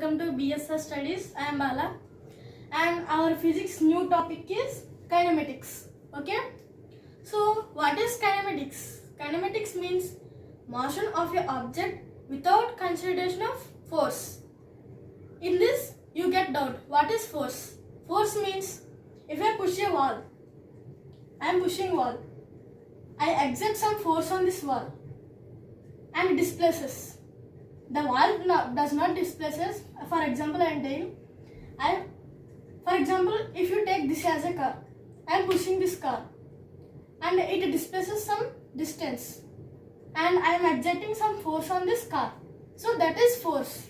welcome to BSS Studies. I am Bala and our physics new topic is kinematics. Okay, so what is kinematics? Kinematics means motion of an object without consideration of force. In this you get doubt, what is force? Force means if I push a wall, I am pushing wall, I exert some force on this wall and it displaces. The wall does not displaces. For example, I am telling, for example, if you take this as a car, I am pushing this car and it displaces some distance and I am exerting some force on this car. So that is force.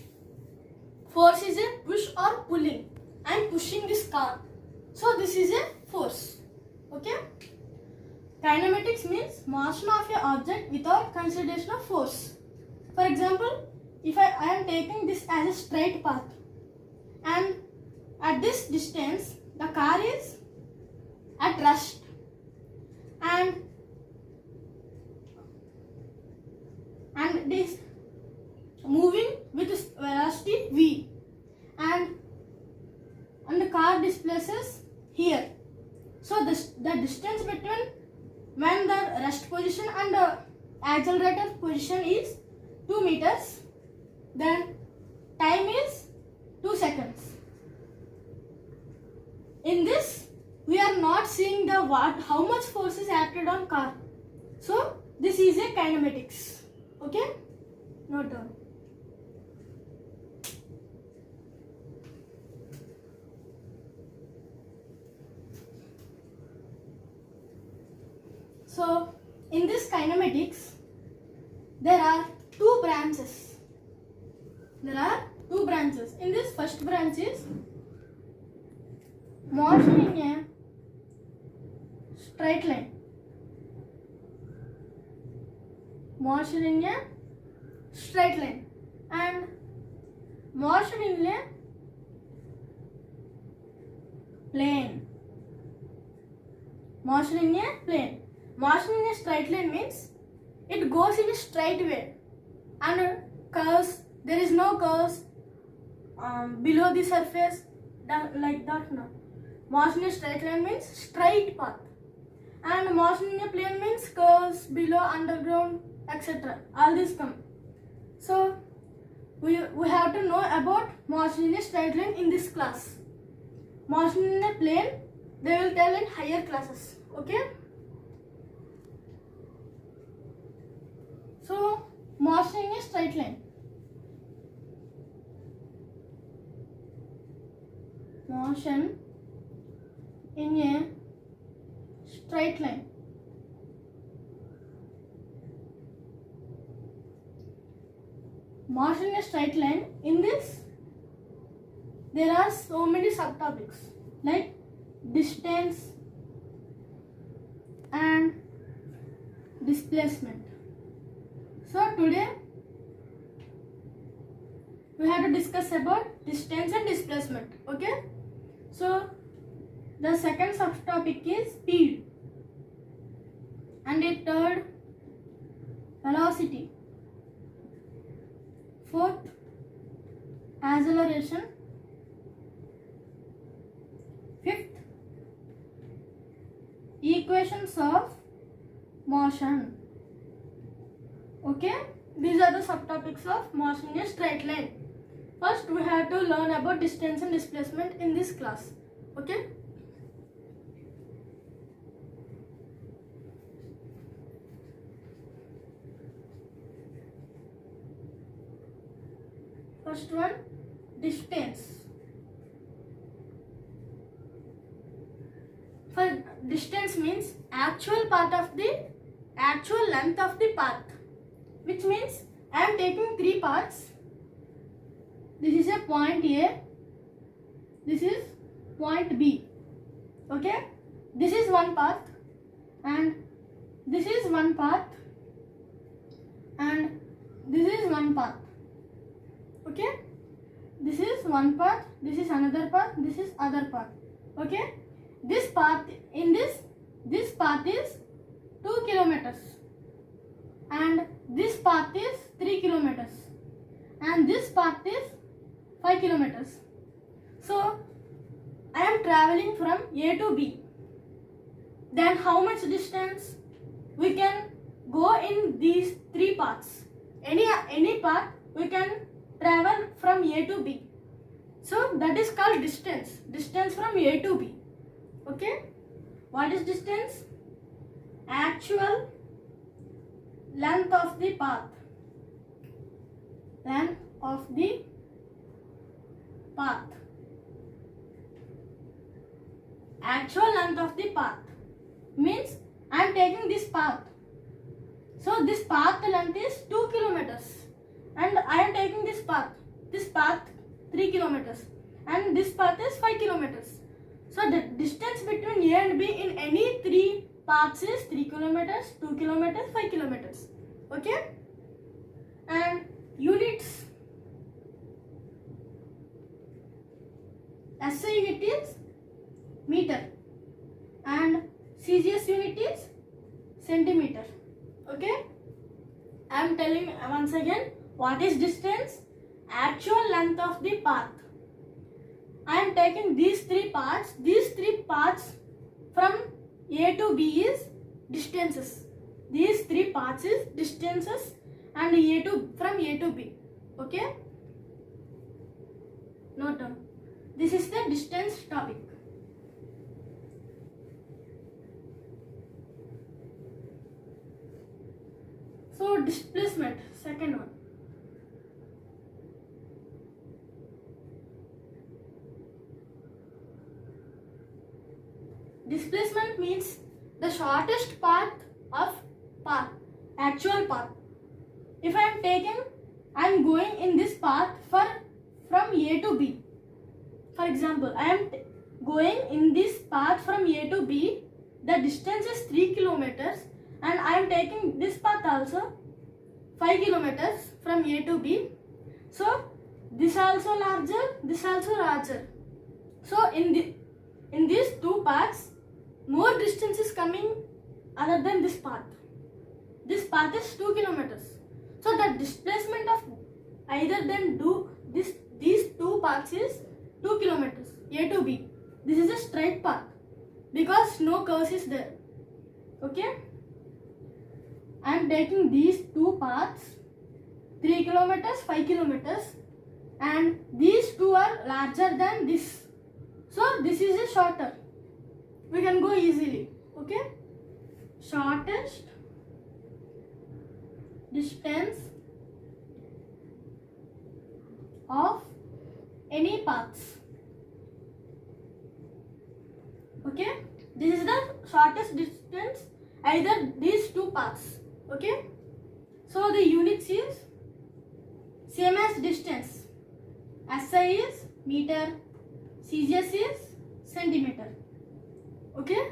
Force is a push or pulling. I am pushing this car. So this is a force. Okay. Kinematics means motion of an object without consideration of force. For example, if I am taking this as a straight path and at this distance the car is at rest and it is moving with velocity v and the car displaces here. So the distance between when the rest position and the accelerator position is 2 meters, then time is 2 seconds. In this we are not seeing how much force is acted on car. So this is a kinematics. Okay, note down. So in this kinematics there are two branches. In this first branch is motion in a straight line. Motion in a straight line and motion in a plane. Motion in a plane. Motion in a straight line means it goes in a straight way and curves. There is no curves below the surface like that. No. Motion in a straight line means straight path and motion in a plane means curves below, underground, etc. All these come. So we have to know about motion in a straight line in this class. Motion in a plane they will tell in higher classes. Okay. So motion in a straight line. Motion in a straight line. Motion in a straight line. In this there are so many subtopics like distance and displacement. So today we have to discuss about distance and displacement. Okay. So the second subtopic is speed and the third velocity, fourth acceleration, fifth equations of motion. Okay, these are the subtopics of motion in a straight line. First we have to learn about distance and displacement in this class. Okay. First one, distance. For distance means actual length of the path, which means I am taking three paths. This is a point A, this is point B. Okay, this is one path and this is one path and this is one path. Okay, this is one path, this is another path, this is other path. Okay, this path in this path is 2 kilometers and this path is 3 kilometers and this path is 5 kilometers. So I am traveling from A to B. Then how much distance we can go in these three paths? Any path we can travel from A to B. So that is called distance. Distance from A to B. Okay? What is distance? Actual length of the path. Length of the path. Actual length of the path means I am taking this path. So this path length is 2 kilometers and I am taking this path. This path 3 kilometers and this path is 5 kilometers. So the distance between A and B in any three paths is 3 kilometers, 2 kilometers, 5 kilometers. Okay? And units. SI unit is meter and CGS unit is centimeter. Okay? I am telling once again what is distance? Actual length of the path. I am taking these three paths. These three paths from A to B is distances. These three paths is distances and from A to B. Okay? Note down. This is the distance topic. So displacement, second one. Displacement means the shortest path of actual path. If I am going in this path from A to B. For example, I am going in this path from A to B. The distance is 3 kilometers and I am taking this path also 5 kilometers from A to B. So this also larger, this also larger. So in these two paths, more distance is coming other than this path. This path is 2 kilometers. So the displacement of either than these two paths is 2 kilometers, A to B. This is a straight path because no curves is there. Okay? I am taking these two paths, 3 kilometers, 5 kilometers, and these two are larger than this. So this is a shorter. We can go easily. Okay? Shortest distance of any paths. Okay? This is the shortest distance either these two paths. Okay? So the units is same as distance. SI is meter, CGS is centimeter. Okay?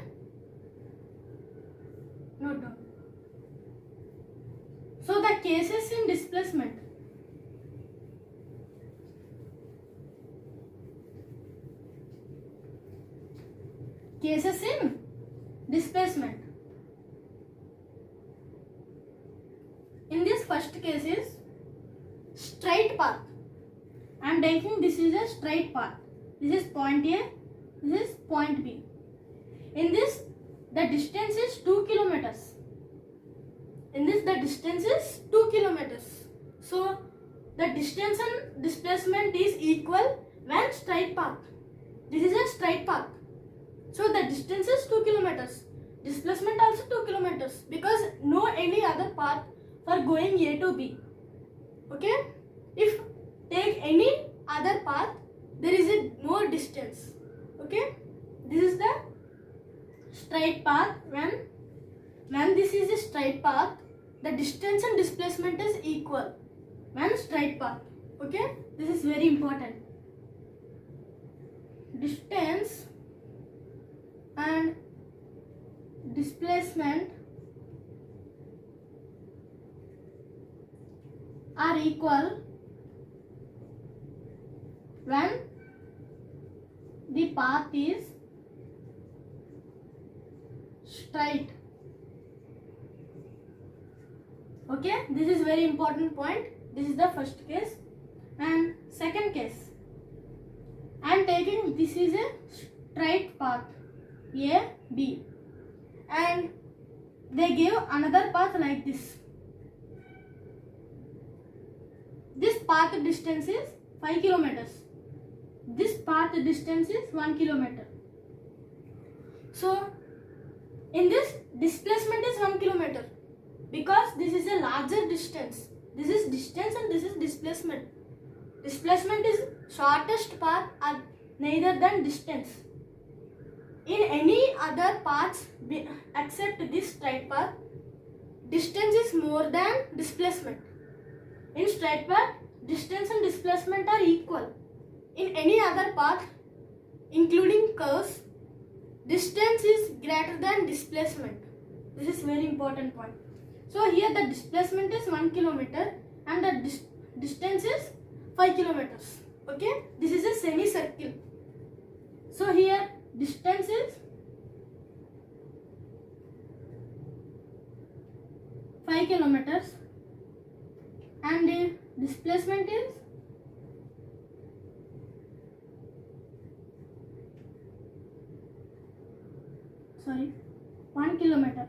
Note down. So the cases in displacement. Cases in displacement. In this first case is straight path. I am taking this is a straight path. This is point A, this is point B. In this, the distance is 2 kilometers. In this, the distance is 2 kilometers. So, the distance and displacement is equal when straight path. This is a straight path. So, the distance is 2 kilometers. Displacement also 2 kilometers because no any other path for going A to B. Okay? If take any other path, there is a more distance. Okay? This is the straight path. When this is a straight path, the distance and displacement is equal when straight path. Okay? This is very important. Distance and displacement are equal when the path is straight. Okay, this is very important point. This is the first case. And second case, taking this is a straight path A, B, and they gave another path like this. This path distance is 5 kilometers. This path distance is 1 kilometer. So in this, displacement is 1 kilometer because this is a larger distance. This is distance and this is displacement. Displacement is shortest path are neither than distance. In any other paths except this straight path, distance is more than displacement. In straight path, distance and displacement are equal. In any other path, including curves, distance is greater than displacement. This is very important point. So here the displacement is 1 kilometer and the distance is 5 kilometers. Okay, this is a semicircle. So here distance is 5 kilometers and the displacement is 1 kilometer.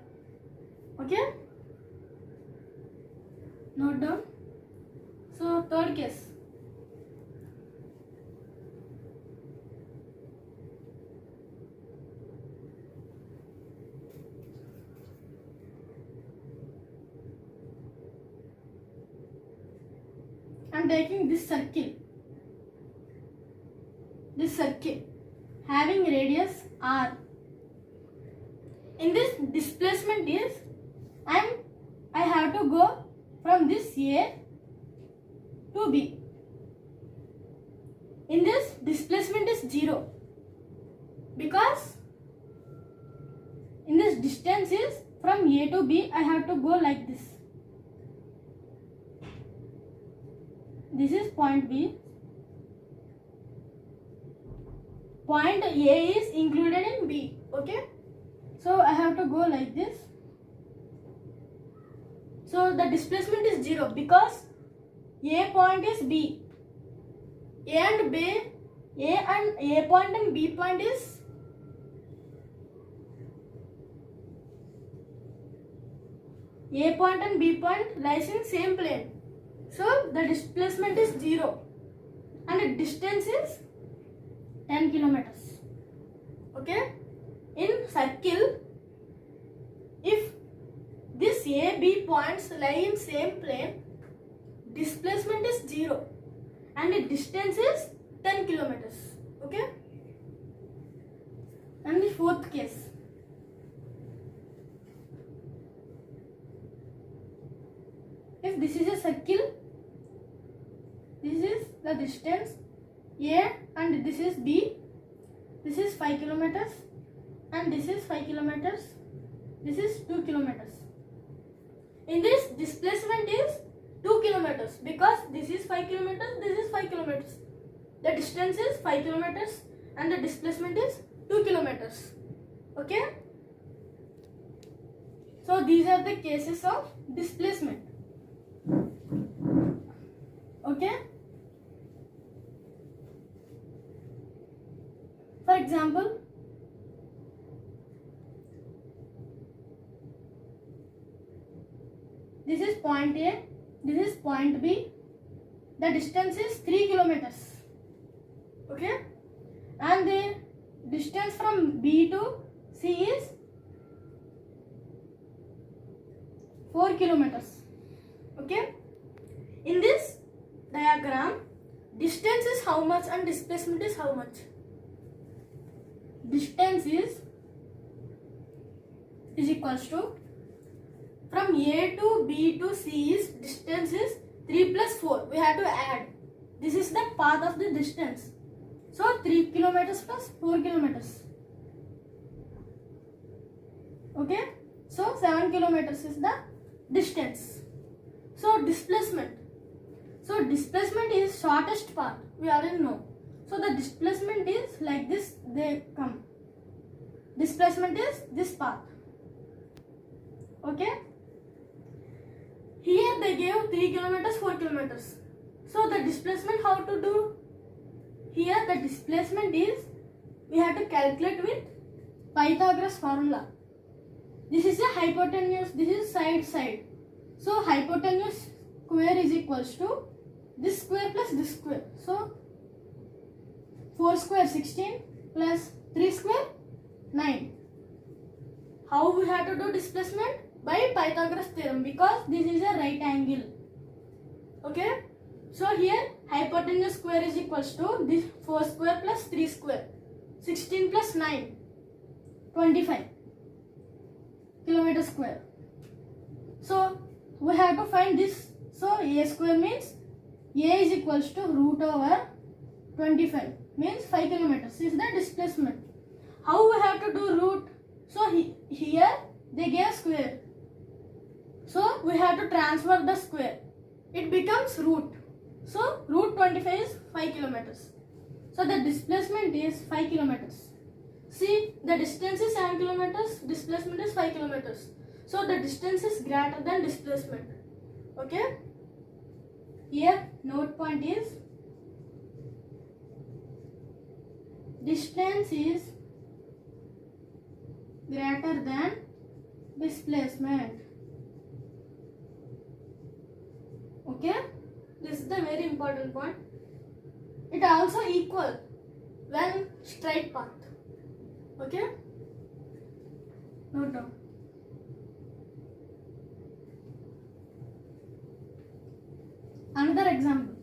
Okay, note down. So third case. I am taking this circle having radius r. In this, displacement is I have to go from this A to B. In this, displacement is 0 because in this distance is from A to B, I have to go like this. This is point B. Point A is included in B. Okay. So I have to go like this. So the displacement is 0 because A point is B. A point and B point is A point and B point lies in same plane. So the displacement is 0 and the distance is 10 kilometers. Okay. In circle, if this A, B points lie in same plane, displacement is 0 and the distance is 10 kilometers. Okay. And the fourth case. If this is a circle, this is the distance A and this is B. This is 5 kilometers and this is 5 kilometers. This is 2 kilometers. In this, displacement is 2 kilometers because this is 5 kilometers, this is 5 kilometers. The distance is 5 kilometers and the displacement is 2 kilometers. Okay. So these are the cases of displacement. Okay. For example, this is point A, this is point B. The distance is 3 kilometers. Okay. And the distance from B to C is 4 kilometers. Okay. In this diagram, distance is how much and displacement is how much? Distance is equals to from A to B to C is distance is 3 plus 4. We have to add. This is the path of the distance. So 3 kilometers plus 4 kilometers. Okay. So 7 kilometers is the distance. So displacement. So displacement is shortest path. We already know. So the displacement is like this. They come. Displacement is this path. Okay. Here they gave 3 kilometers, 4 kilometers. So the displacement how to do? here the displacement is, we have to calculate with Pythagoras formula. This is a hypotenuse, this is side. So hypotenuse square is equals to this square plus this square. So 4 square 16 plus 3 square 9. How we have to do displacement? By Pythagoras theorem, because this is a right angle. Okay. So here hypotenuse square is equals to this 4 square plus 3 square. 16 plus 9. 25 kilometer square. So we have to find this. So a square means a is equals to root over 25 means 5 kilometers is the displacement. How we have to do root? So here they gave square. So we have to transfer the square. It becomes root. So root 25 is 5 kilometers. So the displacement is 5 kilometers. See, the distance is 7 kilometers, displacement is 5 kilometers. So the distance is greater than displacement. Okay. Here note point is distance is greater than displacement. Okay. This is the very important point. It also equal when straight path. Okay. Note down. Another example.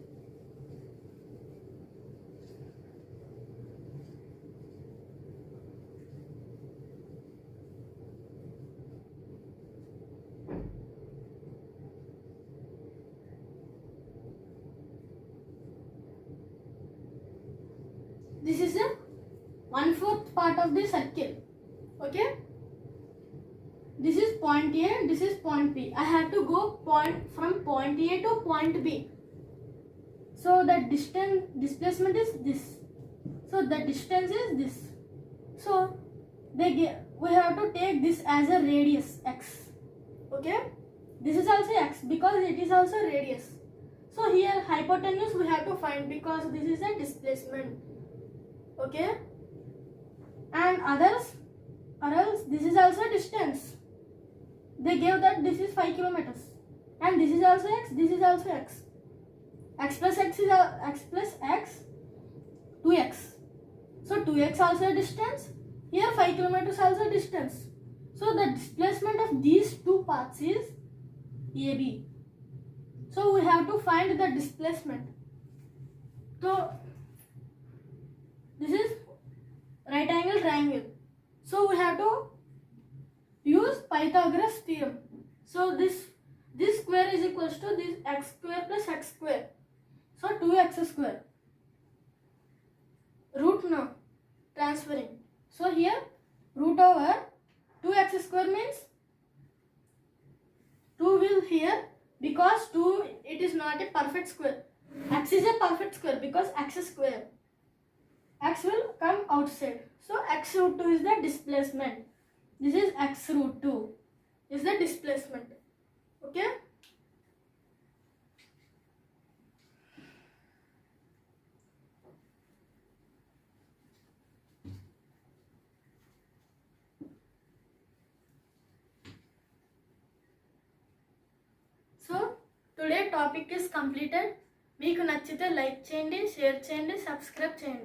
This is a 1/4 part of the circle. Okay. This is point A, this is point B. I have to go from point A to point B. So the displacement is this. So the distance is this. So we have to take this as a radius x. Okay. This is also x because it is also radius. So here hypotenuse we have to find because this is a displacement. Okay. And or else this is also distance. They gave that this is 5 kilometers and this is also x, this is also x. X plus x is x plus x 2x. So 2x also a distance. Here 5 kilometers also a distance. So the displacement of these two paths is AB. So we have to find the displacement. So this is right angle triangle. So we have to use Pythagoras theorem. So this square is equals to this x square plus x square. So 2x square. Root now transferring. So here root over 2x square means 2 will here because 2 it is not a perfect square. X is a perfect square because x square. X will come outside. So x root 2 is the displacement. This is x root 2 is the displacement. Okay. So today topic is completed. మీకు నచ్చితే like చేయండి, share చేయండి, subscribe చేయండి.